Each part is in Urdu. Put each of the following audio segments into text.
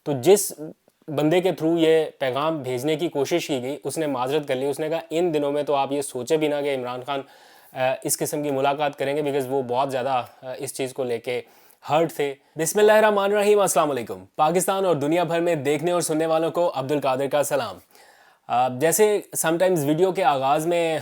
تو جس بندے کے تھرو یہ پیغام بھیجنے کی کوشش کی گئی اس نے معذرت کر لی. اس نے کہا ان دنوں میں تو آپ یہ سوچے بھی نہ کہ عمران خان اس قسم کی ملاقات کریں گے, بیکاز وہ بہت زیادہ اس چیز کو لے کے ہرٹ تھے. بسم اللہ الرحمن الرحیم. السلام علیکم. پاکستان اور دنیا بھر میں دیکھنے اور سننے والوں کو عبد القادر کا سلام. جیسے سم ٹائمز ویڈیو کے آغاز میں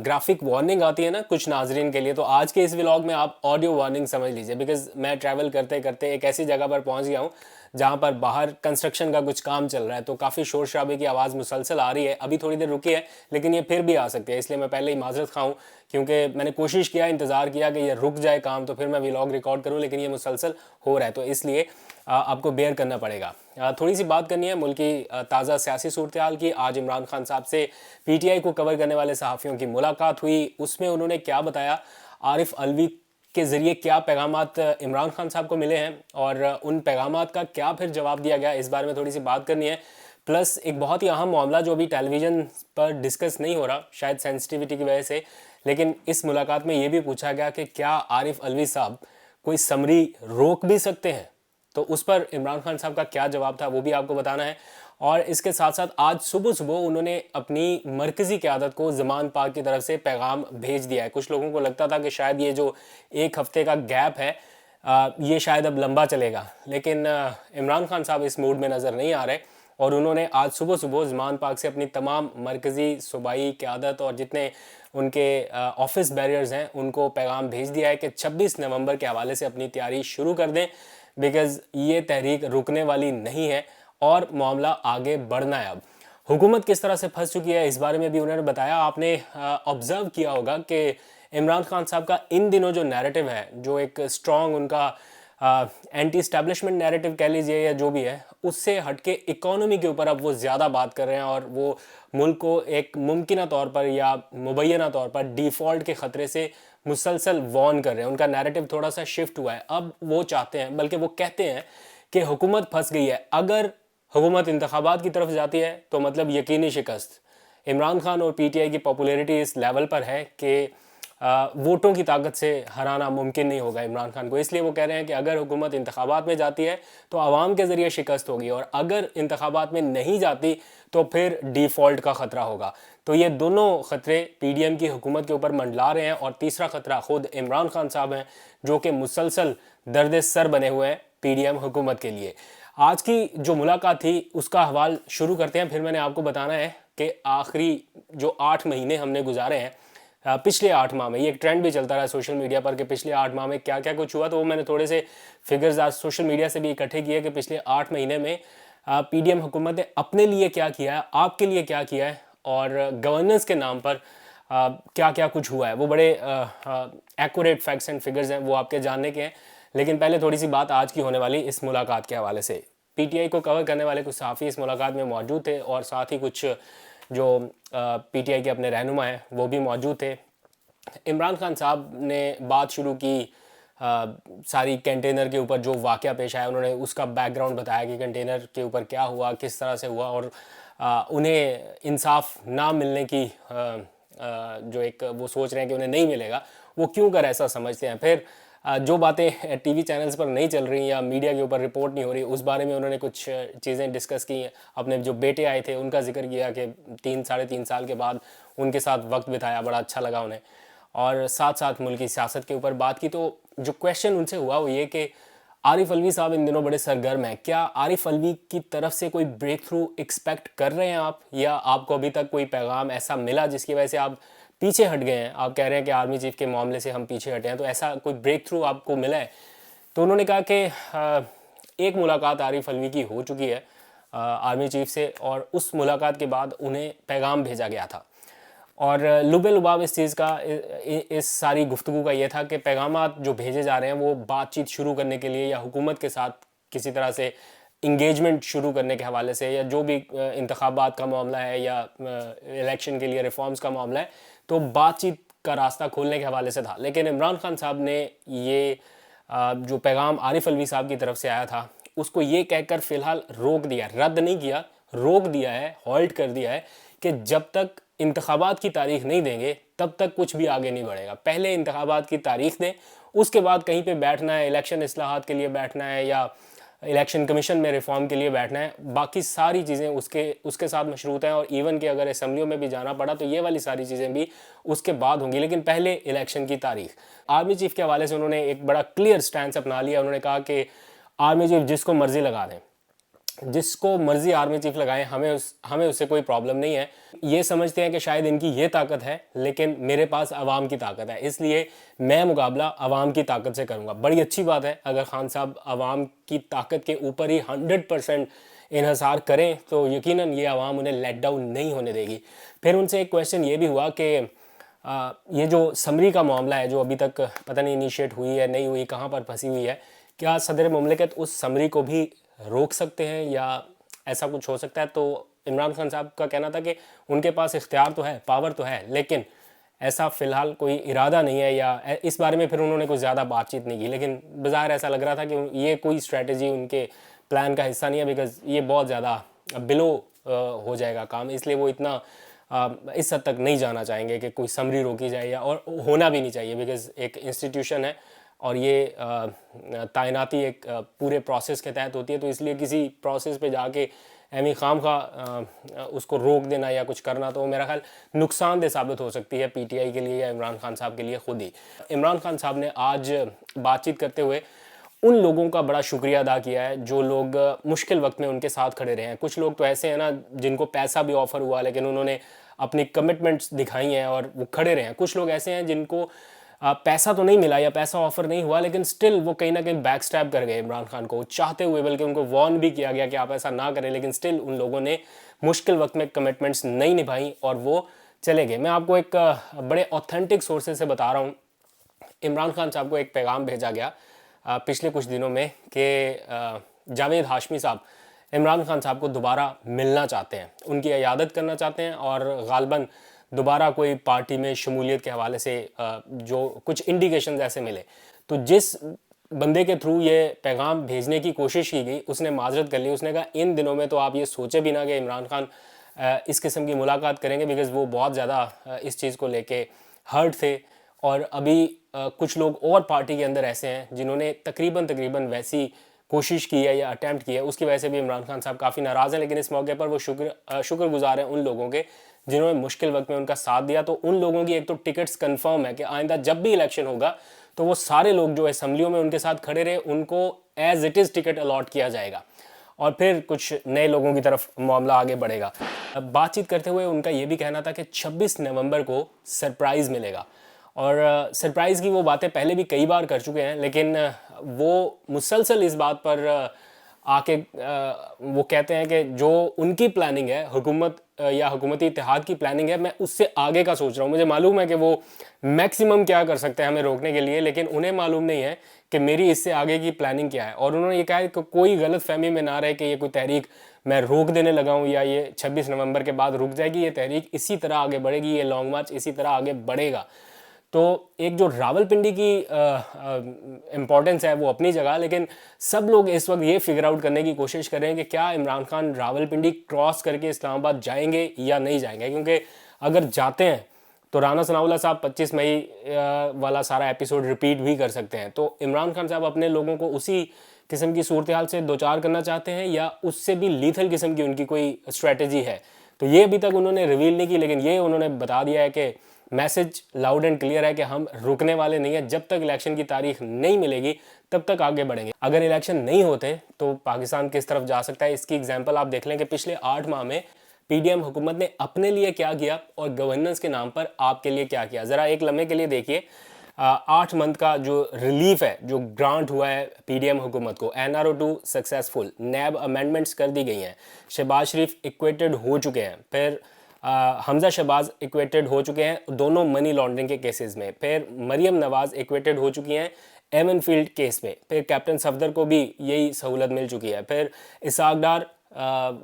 گرافک وارننگ آتی ہے نا کچھ ناظرین کے لیے, تو آج کے اس ولاگ میں آپ آڈیو وارننگ سمجھ لیجئے, بیکاز میں ٹریول کرتے کرتے ایک ایسی جگہ پر پہنچ گیا ہوں جہاں پر باہر کنسٹرکشن کا کچھ کام چل رہا ہے, تو کافی شور شرابے کی آواز مسلسل آ رہی ہے. ابھی تھوڑی دیر رکی ہے لیکن یہ پھر بھی آ سکتی ہے, اس لیے میں پہلے ہی معذرت خواہ ہوں, کیونکہ میں نے کوشش کیا, انتظار کیا کہ یہ رک جائے کام تو پھر میں ولاگ ریکارڈ کروں, لیکن یہ مسلسل ہو رہا ہے, تو اس لیے آپ کو بیئر کرنا پڑے گا. تھوڑی سی بات کرنی ہے ملکی تازہ سیاسی صورتحال کی. آج عمران خان صاحب سے پی ٹی آئی کو کور کرنے والے صحافیوں کی ملاقات ہوئی. اس میں انہوں نے کیا بتایا, عارف علوی کے ذریعے کیا پیغامات عمران خان صاحب کو ملے ہیں اور ان پیغامات کا کیا پھر جواب دیا گیا, اس بارے میں تھوڑی سی بات کرنی ہے. پلس ایک بہت ہی اہم معاملہ جو ابھی ٹیلی ویژن پر ڈسکس نہیں ہو رہا, شاید سینسٹیوٹی کی وجہ سے, لیکن اس ملاقات میں یہ بھی پوچھا گیا کہ کیا عارف علوی صاحب کوئی سمری روک بھی سکتے ہیں, تو اس پر عمران خان صاحب کا کیا جواب تھا وہ بھی آپ کو بتانا ہے. اور اس کے ساتھ ساتھ آج صبح انہوں نے اپنی مرکزی قیادت کو زمان پاک کی طرف سے پیغام بھیج دیا ہے. کچھ لوگوں کو لگتا تھا کہ شاید یہ جو ایک ہفتے کا گیپ ہے یہ شاید اب لمبا چلے گا, لیکن عمران خان صاحب اس موڈ میں نظر نہیں آ رہے, اور انہوں نے آج صبح زمان پاک سے اپنی تمام مرکزی صوبائی قیادت اور جتنے ان کے آفس بیریئرز ہیں ان کو پیغام بھیج دیا ہے کہ 26 نومبر کے حوالے سے اپنی تیاری شروع کر دیں, بیکاز یہ تحریک رکنے والی نہیں ہے اور معاملہ آگے بڑھنا ہے. اب حکومت کس طرح سے پھنس چکی ہے اس بارے میں بھی انہوں نے بتایا. آپ نے آبزرو کیا ہوگا کہ عمران خان صاحب کا ان دنوں جو نیریٹو ہے, جو ایک اسٹرانگ ان کا اینٹی اسٹیبلشمنٹ نیریٹو کہہ لیجئے یا جو بھی ہے, اس سے ہٹ کے اکانومی کے اوپر اب وہ زیادہ بات کر رہے ہیں, اور وہ ملک کو ایک ممکنہ طور پر یا مبینہ طور پر ڈیفالٹ کے خطرے سے مسلسل وارن کر رہے ہیں. ان کا نیریٹو تھوڑا سا شفٹ ہوا ہے. اب وہ چاہتے ہیں, بلکہ وہ کہتے ہیں کہ حکومت پھنس گئی ہے. اگر حکومت انتخابات کی طرف جاتی ہے تو مطلب یقینی شکست. عمران خان اور پی ٹی آئی کی پاپولیرٹی اس لیول پر ہے کہ ووٹوں کی طاقت سے ہرانا ممکن نہیں ہوگا عمران خان کو, اس لیے وہ کہہ رہے ہیں کہ اگر حکومت انتخابات میں جاتی ہے تو عوام کے ذریعے شکست ہوگی, اور اگر انتخابات میں نہیں جاتی تو پھر ڈیفالٹ کا خطرہ ہوگا. تو یہ دونوں خطرے پی ڈی ایم کی حکومت کے اوپر منڈلا رہے ہیں, اور تیسرا خطرہ خود عمران خان صاحب ہیں جو کہ مسلسل درد سر بنے ہوئے ہیں پی ڈی ایم حکومت کے لیے. آج کی جو ملاقات تھی اس کا حوال شروع کرتے ہیں, پھر میں نے آپ کو بتانا ہے کہ آخری جو 8 مہینے ہم نے گزارے ہیں, پچھلے 8 ماہ میں, یہ ایک ٹرینڈ بھی چلتا رہا سوشل میڈیا پر کہ پچھلے 8 ماہ میں کیا کیا کچھ ہوا, تو وہ میں نے تھوڑے سے فگرز آج سوشل میڈیا سے بھی اکٹھے کیے کہ پچھلے 8 مہینے میں پی ڈی ایم حکومت نے اپنے لیے کیا کیا ہے, آپ کے لیے کیا کیا ہے, اور گورننس کے نام پر کیا کیا کچھ ہوا ہے. وہ بڑے ایکوریٹ فیکٹس اینڈ فگرز ہیں, وہ آپ کے جاننے کے ہیں. لیکن پہلے تھوڑی سی بات آج کی ہونے والی اس ملاقات کے حوالے سے. پی ٹی آئی کو کور کرنے والے کچھ صحافی اس ملاقات میں موجود تھے, اور ساتھ ہی کچھ جو پی ٹی آئی کے اپنے رہنما ہیں وہ بھی موجود تھے. عمران خان صاحب نے بات شروع کی ساری کنٹینر کے اوپر جو واقعہ پیش آیا, انہوں نے اس کا بیک گراؤنڈ بتایا کہ کنٹینر کے اوپر کیا ہوا, کس طرح سے ہوا, اور انہیں انصاف نہ ملنے کی جو ایک وہ سوچ رہے ہیں کہ انہیں نہیں ملے گا, وہ کیوں کر ایسا سمجھتے ہیں. پھر جو باتیں ٹی وی چینلز پر نہیں چل رہی یا میڈیا کے اوپر رپورٹ نہیں ہو رہی, اس بارے میں انہوں نے کچھ چیزیں ڈسکس کی. اپنے جو بیٹے آئے تھے ان کا ذکر کیا کہ 3-3.5 سال کے بعد ان کے ساتھ وقت بتایا, بڑا اچھا لگا انہیں, اور ساتھ ساتھ ملکی سیاست کے اوپر بات کی. تو جو کویشچن ان سے ہوا وہ یہ کہ عارف علوی صاحب ان دنوں بڑے سرگرم ہیں, کیا عارف علوی کی طرف سے کوئی بریک تھرو ایکسپیکٹ کر رہے ہیں آپ, یا آپ کو ابھی تک کوئی پیغام ایسا ملا جس کی وجہ سے آپ پیچھے ہٹ گئے ہیں. آپ کہہ رہے ہیں کہ آرمی چیف کے معاملے سے ہم پیچھے ہٹے ہیں, تو ایسا کوئی بریک تھرو آپ کو ملا ہے؟ تو انہوں نے کہا کہ ایک ملاقات عارف علوی کی ہو چکی ہے آرمی چیف سے, اور اس ملاقات کے بعد انہیں پیغام بھیجا گیا تھا. اور لب لباب اس چیز کا, اس ساری گفتگو کا یہ تھا کہ پیغامات جو بھیجے جا رہے ہیں وہ بات چیت شروع کرنے کے لیے, یا حکومت کے ساتھ کسی طرح سے انگیجمنٹ شروع کرنے کے حوالے سے, یا جو بھی انتخابات کا معاملہ ہے یا الیکشن کے لیے ریفارمز کا معاملہ ہے, تو بات چیت کا راستہ کھولنے کے حوالے سے تھا. لیکن عمران خان صاحب نے یہ جو پیغام عارف علوی صاحب کی طرف سے آیا تھا اس کو یہ کہہ کر فی الحال روک دیا, رد نہیں کیا, روک دیا ہے, ہالٹ کر دیا ہے کہ جب تک انتخابات کی تاریخ نہیں دیں گے تب تک کچھ بھی آگے نہیں بڑھے گا. پہلے انتخابات کی تاریخ دیں, اس کے بعد کہیں پہ بیٹھنا ہے, الیکشن اصلاحات کے لیے بیٹھنا ہے یا الیکشن کمیشن میں ریفارم کے لیے بیٹھنا ہے، باقی ساری چیزیں اس کے ساتھ مشروط ہیں، اور ایون کہ اگر اسمبلیوں میں بھی جانا پڑا تو یہ والی ساری چیزیں بھی اس کے بعد ہوں گی، لیکن پہلے الیکشن کی تاریخ۔ آرمی چیف کے حوالے سے انہوں نے ایک بڑا کلیئر سٹینس اپنا لیا، انہوں نے کہا کہ آرمی چیف جس کو مرضی لگا دیں، جس کو مرضی آرمی چیف لگائیں، ہمیں اس سے کوئی پرابلم نہیں ہے۔ یہ سمجھتے ہیں کہ شاید ان کی یہ طاقت ہے، لیکن میرے پاس عوام کی طاقت ہے، اس لیے میں مقابلہ عوام کی طاقت سے کروں گا۔ بڑی اچھی بات ہے اگر خان صاحب عوام کی طاقت کے اوپر ہی 100% انحصار کریں تو یقیناً یہ عوام انہیں لیٹ ڈاؤن نہیں ہونے دے گی۔ پھر ان سے ایک کویشچن یہ بھی ہوا کہ یہ جو سمری کا معاملہ ہے جو ابھی تک پتہ نہیں انیشیٹ ہوئی ہے نہیں ہوئی، کہاں پر پھنسی ہوئی ہے، کیا صدر مملکت اس سمری کو بھی روک سکتے ہیں یا ایسا کچھ ہو سکتا ہے؟ تو عمران خان صاحب کا کہنا تھا کہ ان کے پاس اختیار تو ہے، پاور تو ہے، لیکن ایسا فی الحال کوئی ارادہ نہیں ہے، یا اس بارے میں پھر انہوں نے کوئی زیادہ بات چیت نہیں کی، لیکن بظاہر ایسا لگ رہا تھا کہ یہ کوئی اسٹریٹجی ان کے پلان کا حصہ نہیں ہے، بیکاز یہ بہت زیادہ بلو ہو جائے گا کام، اس لیے وہ اتنا اس حد تک نہیں جانا چاہیں گے کہ کوئی سمری روکی جائے، یا اور ہونا بھی نہیں چاہیے، بیکاز ایک انسٹیٹیوشن ہے اور یہ تعیناتی ایک پورے پروسیس کے تحت ہوتی ہے، تو اس لیے کسی پروسیس پہ جا کے ایمی خام خواہ اس کو روک دینا یا کچھ کرنا تو میرا خیال نقصان دہ ثابت ہو سکتی ہے پی ٹی آئی کے لیے یا عمران خان صاحب کے لیے خود ہی۔ عمران خان صاحب نے آج بات چیت کرتے ہوئے ان لوگوں کا بڑا شکریہ ادا کیا ہے جو لوگ مشکل وقت میں ان کے ساتھ کھڑے رہے ہیں۔ کچھ لوگ تو ایسے ہیں نا جن کو پیسہ بھی آفر ہوا لیکن انہوں نے اپنی کمٹمنٹس دکھائی ہیں اور وہ کھڑے رہے ہیں۔ کچھ لوگ ایسے ہیں جن کو پیسہ تو نہیں ملا یا پیسہ آفر نہیں ہوا لیکن سٹل وہ کہیں نہ کہیں بیک سٹیپ کر گئے عمران خان کو چاہتے ہوئے، بلکہ ان کو وارن بھی کیا گیا کہ آپ ایسا نہ کریں، لیکن سٹل ان لوگوں نے مشکل وقت میں کمٹمنٹس نہیں نبھائیں اور وہ چلے گئے۔ میں آپ کو ایک بڑے اوتھینٹک سورسز سے بتا رہا ہوں، عمران خان صاحب کو ایک پیغام بھیجا گیا پچھلے کچھ دنوں میں کہ جاوید ہاشمی صاحب عمران خان صاحب کو دوبارہ ملنا چاہتے ہیں، ان کی عیادت کرنا چاہتے ہیں، اور غالباً دوبارہ کوئی پارٹی میں شمولیت کے حوالے سے جو کچھ انڈیکیشنز ایسے ملے، تو جس بندے کے تھرو یہ پیغام بھیجنے کی کوشش کی گئی اس نے معذرت کر لی۔ اس نے کہا ان دنوں میں تو آپ یہ سوچے بھی نہ کہ عمران خان اس قسم کی ملاقات کریں گے، بیکاز وہ بہت زیادہ اس چیز کو لے کے ہرٹ تھے، اور ابھی کچھ لوگ اور پارٹی کے اندر ایسے ہیں جنہوں نے تقریباً ویسی کوشش کی ہے یا اٹیمپٹ کی ہے، اس کی وجہ سے بھی عمران خان صاحب کافی ناراض ہیں، لیکن اس موقع پر وہ شکر گزار ہیں ان لوگوں کے جنہوں نے مشکل وقت میں ان کا ساتھ دیا۔ تو ان لوگوں کی ایک تو ٹکٹس کنفرم ہے کہ آئندہ جب بھی الیکشن ہوگا تو وہ سارے لوگ جو اسمبلیوں میں ان کے ساتھ کھڑے رہے ان کو as it is ticket allot کیا جائے گا، اور پھر کچھ نئے لوگوں کی طرف معاملہ آگے بڑھے گا۔ بات چیت کرتے ہوئے ان کا یہ بھی کہنا تھا کہ 26 نومبر کو سرپرائز ملے گا، اور سرپرائز کی وہ باتیں پہلے بھی کئی بار کر چکے ہیں، لیکن وہ مسلسل اس بات پر آ کے وہ کہتے ہیں کہ جو ان کی پلاننگ ہے حکومت یا حکومتی اتحاد کی پلاننگ ہے، میں اس سے آگے کا سوچ رہا ہوں۔ مجھے معلوم ہے کہ وہ میکسیمم کیا کر سکتے ہیں ہمیں روکنے کے لیے، لیکن انہیں معلوم نہیں ہے کہ میری اس سے آگے کی پلاننگ کیا ہے، اور انہوں نے یہ کہا کہ کوئی غلط فہمی میں نہ رہے کہ یہ کوئی تحریک میں روک دینے لگا ہوں یا یہ 26 نومبر کے بعد رک جائے گی، یہ تحریک اسی طرح آگے بڑھے گی، یہ لانگ مارچ اسی طرح آگے بڑھے گا۔ تو ایک جو راولپنڈی کی امپورٹنس ہے وہ اپنی جگہ، لیکن سب لوگ اس وقت یہ فگر آؤٹ کرنے کی کوشش کر رہے ہیں کہ کیا عمران خان راولپنڈی کراس کر کے اسلام آباد جائیں گے یا نہیں جائیں گے، کیونکہ اگر جاتے ہیں تو رانا ثناء اللہ صاحب 25 مئی والا سارا ایپیسوڈ ریپیٹ بھی کر سکتے ہیں۔ تو عمران خان صاحب اپنے لوگوں کو اسی قسم کی صورتحال سے دوچار کرنا چاہتے ہیں یا اس سے بھی لیتھل قسم کی ان کی کوئی اسٹریٹجی ہے، تو یہ ابھی تک انہوں نے ریویل نہیں کی، لیکن یہ انہوں نے بتا دیا ہے کہ میسج لاؤڈ اینڈ کلیئر ہے کہ ہم رکنے والے نہیں ہیں، جب تک الیکشن کی تاریخ نہیں ملے گی تب تک آگے بڑھیں گے۔ اگر الیکشن نہیں ہوتے تو پاکستان کس طرف جا سکتا ہے، اس کی ایگزامپل آپ دیکھ لیں کہ پچھلے 8 ماہ میں پی ڈی ایم حکومت نے اپنے لیے کیا کیا اور گورننس کے نام پر آپ کے لیے کیا کیا۔ ذرا ایک لمحے کے لیے دیکھیے 8 منتھ کا جو ریلیف ہے جو گرانٹ ہوا ہے پی ڈی ایم حکومت کو، NRO2 سکسیسفل، نیب امینڈمنٹس کر دی گئی ہیں، شہباز شریف ایکویٹڈ ہو چکے ہیں، پھر حمزہ شہباز ایکویٹڈ ہو چکے ہیں دونوں منی لانڈرنگ کے کیسز میں، پھر مریم نواز ایکویٹڈ ہو چکی ہیں ایون فیلڈ کیس میں، پھر کیپٹن صفدر کو بھی یہی سہولت مل چکی ہے، پھر اسحاق ڈار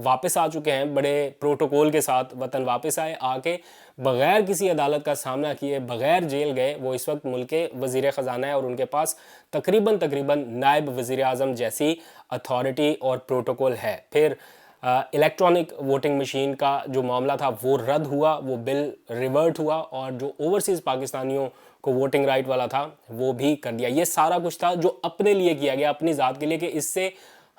واپس آ چکے ہیں بڑے پروٹوکول کے ساتھ، وطن واپس آئے، آ کے بغیر کسی عدالت کا سامنا کیے، بغیر جیل گئے، وہ اس وقت ملک کے وزیر خزانہ ہے اور ان کے پاس تقریباً نائب وزیر اعظم جیسی اتھارٹی اور پروٹوکول ہے۔ پھر الیکٹرانک ووٹنگ مشین کا جو معاملہ تھا وہ رد ہوا، وہ بل ریورٹ ہوا، اور جو اوورسیز پاکستانیوں کو ووٹنگ رائٹ والا تھا وہ بھی کر دیا۔ یہ سارا کچھ تھا جو اپنے لیے کیا گیا، اپنی ذات کے لیے، کہ اس سے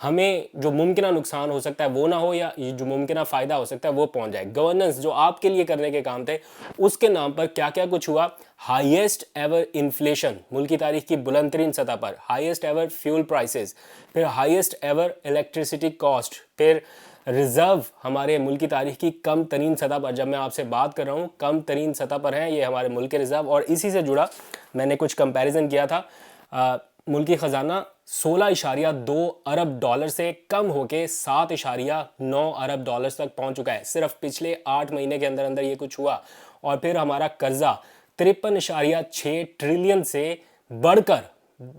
ہمیں جو ممکنہ نقصان ہو سکتا ہے وہ نہ ہو، یا جو ممکنہ فائدہ ہو سکتا ہے وہ پہنچ جائے. گورننس جو آپ کے لیے کرنے کے کام تھے اس کے نام پر کیا کیا کچھ ہوا. ہائیسٹ ایور انفلیشن ملک کی تاریخ کی بلند ترین سطح پر، ہائیسٹ ایور فیول پرائسز، پھر ہائیسٹ ایور الیکٹریسٹی کاسٹ، پھر ریزرو ہمارے ملک کی تاریخ کی کم ترین سطح پر. جب میں آپ سے بات کر رہا ہوں کم ترین سطح پر ہیں یہ ہمارے ملک کے ریزرو. اور اسی سے جڑا میں نے کچھ کمپیریزن کیا تھا، ملکی خزانہ 16.2 ارب ڈالر سے کم ہو کے 7.9 ارب ڈالر تک پہنچ چکا ہے. صرف پچھلے 8 مہینے کے اندر اندر یہ کچھ ہوا. اور پھر ہمارا قرضہ 53.6 ٹریلین سے بڑھ کر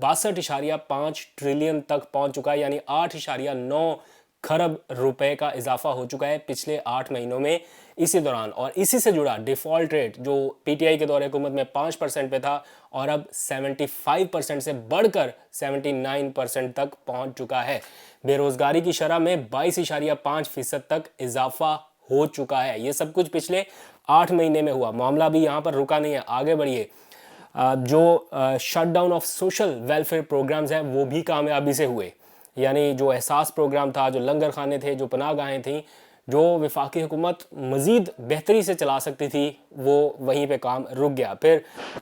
62.5 ٹریلین تک پہنچ چکا ہے، یعنی 8.9 کھرب روپے کا اضافہ ہو چکا ہے پچھلے 8 مہینوں میں اسی دوران. اور اسی سے جڑا ڈیفالٹ ریٹ جو پی ٹی آئی کے دور حکومت میں 5% پہ تھا اور اب 75% سے بڑھ کر 79% تک پہنچ چکا ہے. بے روزگاری کی شرح میں 22.5% تک اضافہ ہو چکا ہے. یہ سب کچھ پچھلے 8 مہینے میں ہوا. معاملہ بھی یہاں پر رکا نہیں ہے، آگے بڑھیے. جو shutdown of social welfare programs ہیں وہ بھی کامیابی سے ہوئے. یعنی جو احساس پروگرام تھا، جو لنگر خانے تھے، جو پناہ گاہیں تھیں، جو وفاقی حکومت مزید بہتری سے چلا سکتی تھی وہ وہیں پہ کام رک گیا. پھر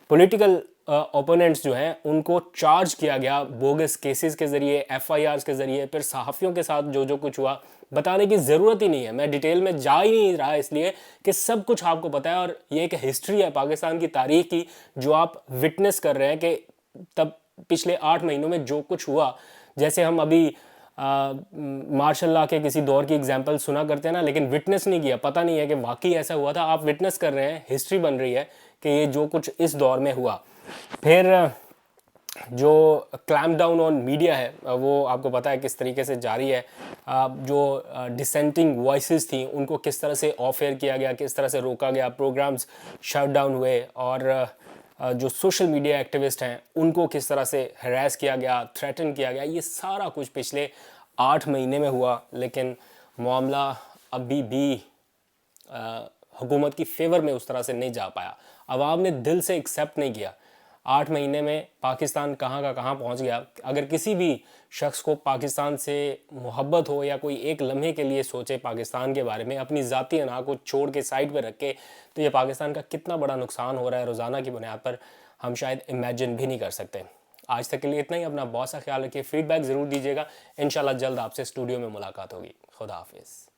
پولیٹیکل اوپوننٹس جو ہیں ان کو چارج کیا گیا بوگس کیسز کے ذریعے، ایف آئی آرز کے ذریعے. پھر صحافیوں کے ساتھ جو کچھ ہوا بتانے کی ضرورت ہی نہیں ہے، میں ڈیٹیل میں جا ہی نہیں رہا اس لیے کہ سب کچھ آپ کو پتہ ہے. اور یہ ایک ہسٹری ہے پاکستان کی تاریخ کی جو آپ وٹنس کر رہے ہیں کہ تب پچھلے 8 مہینوں میں جو کچھ ہوا. جیسے ہم ابھی مارشل لا کے کسی دور کی ایگزامپل سنا کرتے ہیں نا، لیکن وٹنس نہیں کیا، پتہ نہیں ہے کہ واقعی ایسا ہوا تھا. آپ وٹنس کر رہے ہیں، ہسٹری بن رہی ہے کہ یہ جو کچھ اس دور میں ہوا. پھر جو کلیمپ ڈاؤن آن میڈیا ہے وہ آپ کو پتہ ہے کس طریقے سے جاری ہے. جو ڈسینٹنگ وائسز تھیں ان کو کس طرح سے آف ایئر کیا گیا، کس طرح سے روکا گیا، پروگرامز شٹ ڈاؤن ہوئے. اور جو سوشل میڈیا ایکٹیوسٹ ہیں ان کو کس طرح سے ہراس کیا گیا، تھریٹن کیا گیا. یہ سارا کچھ پچھلے 8 مہینے میں ہوا. لیکن معاملہ ابھی بھی حکومت کی فیور میں اس طرح سے نہیں جا پایا. عوام نے دل سے ایکسیپٹ نہیں کیا. 8 مہینے میں پاکستان کہاں کا کہاں پہنچ گیا. اگر کسی بھی شخص کو پاکستان سے محبت ہو یا کوئی ایک لمحے کے لیے سوچے پاکستان کے بارے میں، اپنی ذاتی انا کو چھوڑ کے سائڈ پہ رکھ کے، تو یہ پاکستان کا کتنا بڑا نقصان ہو رہا ہے روزانہ کی بنیاد پر ہم شاید امیجن بھی نہیں کر سکتے. آج تک کے لیے اتنا ہی. اپنا بہت سا خیال رکھیے، فیڈ بیک ضرور دیجیے گا. انشاءاللہ جلد آپ سے اسٹوڈیو میں ملاقات ہوگی. خدا حافظ.